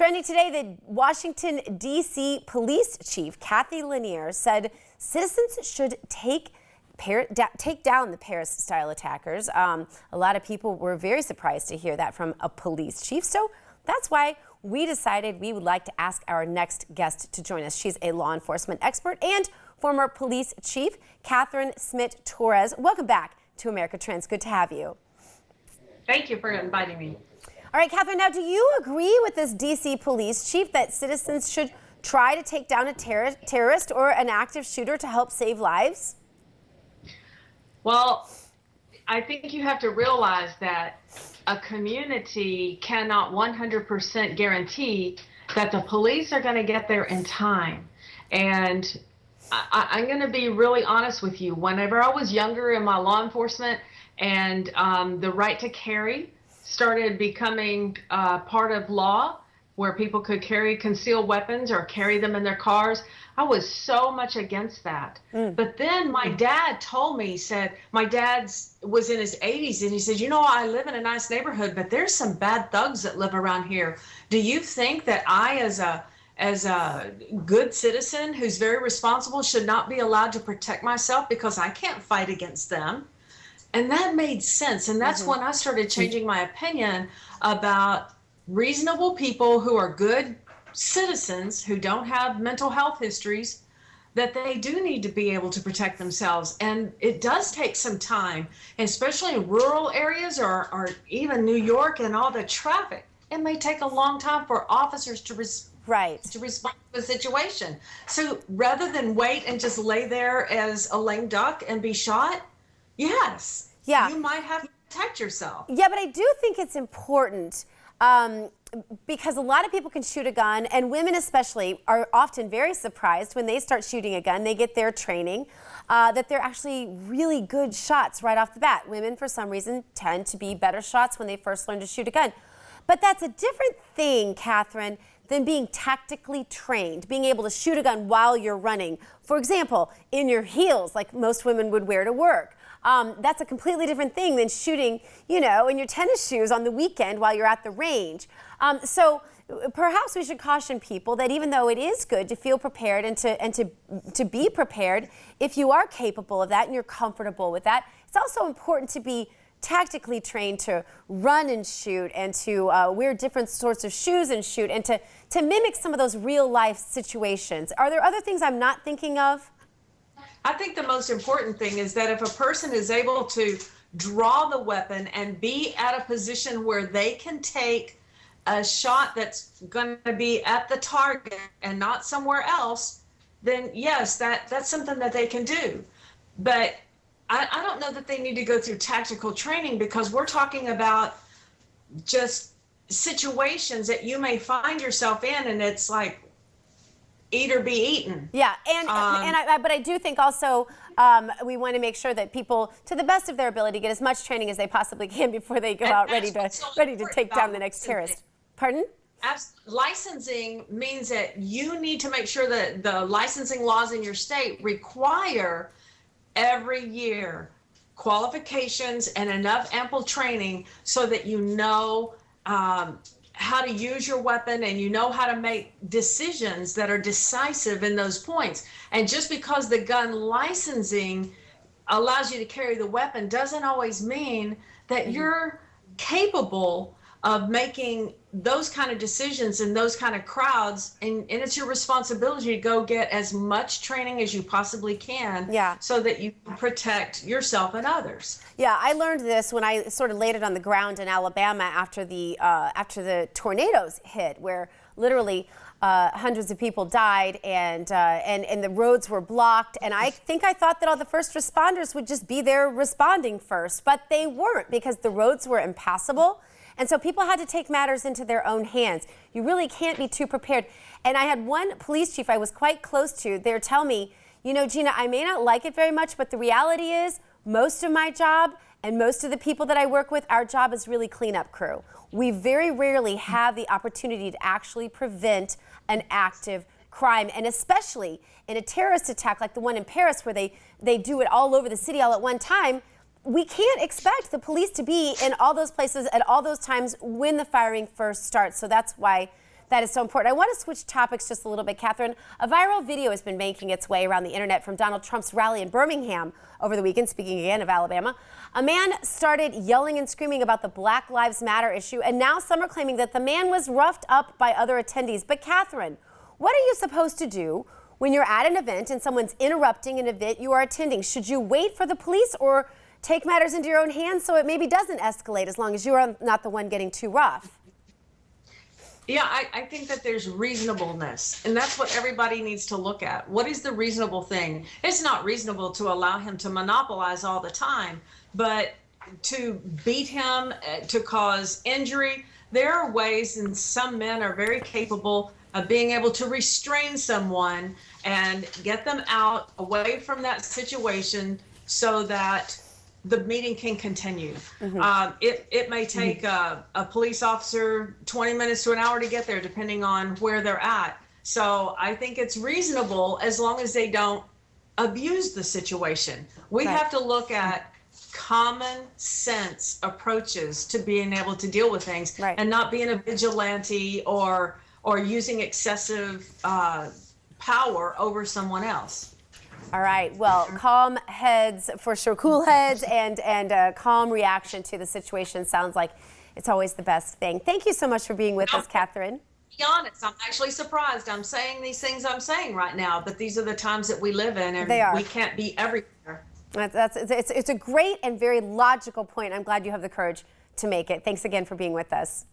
Trending today, the Washington, D.C. police chief, Kathy Lanier, said citizens should take down the Paris-style attackers. A lot of people were very surprised to hear that from a police chief. So that's why we decided we would like to ask our next guest to join us. She's a law enforcement expert and former police chief, Catherine Smit-Torrez. Welcome back to America Trends. Good to have you. Thank you for inviting me. All right, Catherine, now do you agree with this D.C. police chief that citizens should try to take down a terrorist or an active shooter to help save lives? Well, I think you have to realize that a community cannot 100% guarantee that the police are going to get there in time. And I'm going to be really honest with you. Whenever I was younger in my law enforcement and the right to carry started becoming part of law, where people could carry concealed weapons or carry them in their cars, I was so much against that. But then my dad told me, he said, my dad was in his 80s, and he said, you know, I live in a nice neighborhood, but there's some bad thugs that live around here. Do you think that I, as a good citizen who's very responsible, should not be allowed to protect myself because I can't fight against them? And that made sense. And that's when I started changing my opinion about reasonable people who are good citizens who don't have mental health histories, that they do need to be able to protect themselves. And it does take some time, especially in rural areas or even New York and all the traffic. It may take a long time for officers to respond to the situation. So rather than wait and just lay there as a lame duck and be shot, yes, you might have to protect yourself. Yeah, but I do think it's important because a lot of people can shoot a gun, and women especially are often very surprised when they start shooting a gun. They get their training that they're actually really good shots right off the bat. Women, for some reason, tend to be better shots when they first learn to shoot a gun. But that's a different thing, Catherine, than being tactically trained, being able to shoot a gun while you're running. For example, in your heels, like most women would wear to work. That's a completely different thing than shooting, you know, in your tennis shoes on the weekend while you're at the range. So perhaps we should caution people that even though it is good to feel prepared and to be prepared, if you are capable of that and you're comfortable with that, it's also important to be tactically trained to run and shoot and to wear different sorts of shoes and shoot and to mimic some of those real life situations. Are there other things I'm not thinking of? I think the most important thing is that if a person is able to draw the weapon and be at a position where they can take a shot that's going to be at the target and not somewhere else, then yes, that's something that they can do. But I don't know that they need to go through tactical training, because we're talking about just situations that you may find yourself in, and it's like eat or be eaten. Yeah, but I do think also we want to make sure that people, to the best of their ability, get as much training as they possibly can before they go out ready to take down the next terrorist. Pardon? Licensing means that you need to make sure that the licensing laws in your state require every year qualifications and enough ample training so that you know how to use your weapon and you know how to make decisions that are decisive in those points. And just because the gun licensing allows you to carry the weapon doesn't always mean that you're capable of making those kind of decisions in those kind of crowds, and it's your responsibility to go get as much training as you possibly can so that you protect yourself and others. Yeah, I learned this when I sort of laid it on the ground in Alabama after the tornadoes hit, where literally hundreds of people died and the roads were blocked. And I thought that all the first responders would just be there responding first, but they weren't, because the roads were impassable. And so people had to take matters into their own hands. You really can't be too prepared. And I had one police chief I was quite close to. They would tell me, you know, Gina, I may not like it very much, but the reality is most of my job and most of the people that I work with, our job is really cleanup crew. We very rarely have the opportunity to actually prevent an active crime, and especially in a terrorist attack like the one in Paris, where they do it all over the city all at one time. We can't expect the police to be in all those places at all those times when the firing first starts. So that's why That is so important. I want to switch topics just a little bit, Catherine. A viral video has been making its way around the internet from Donald Trump's rally in Birmingham over the weekend, speaking again of Alabama. A man started yelling and screaming about the Black Lives Matter issue, and now some are claiming that the man was roughed up by other attendees. But Catherine, what are you supposed to do when you're at an event and someone's interrupting an event you are attending? Should you wait for the police or take matters into your own hands so it maybe doesn't escalate as long as you are not the one getting too rough? Yeah, I think that there's reasonableness, and that's what everybody needs to look at. What is the reasonable thing? It's not reasonable to allow him to monopolize all the time, but to beat him, to cause injury, there are ways, and some men are very capable of being able to restrain someone and get them out away from that situation so that the meeting can continue. It may take a police officer 20 minutes to an hour to get there, depending on where they're at. So I think it's reasonable as long as they don't abuse the situation. We have to look at common sense approaches to being able to deal with things and not being a vigilante or using excessive power over someone else. All right. Well, calm heads for sure, cool heads, and a calm reaction to the situation sounds like it's always the best thing. Thank you so much for being with us, Catherine. To be honest, I'm actually surprised. I'm saying these things I'm saying right now, but these are the times that we live in, and we can't be everywhere. It's a great and very logical point. I'm glad you have the courage to make it. Thanks again for being with us.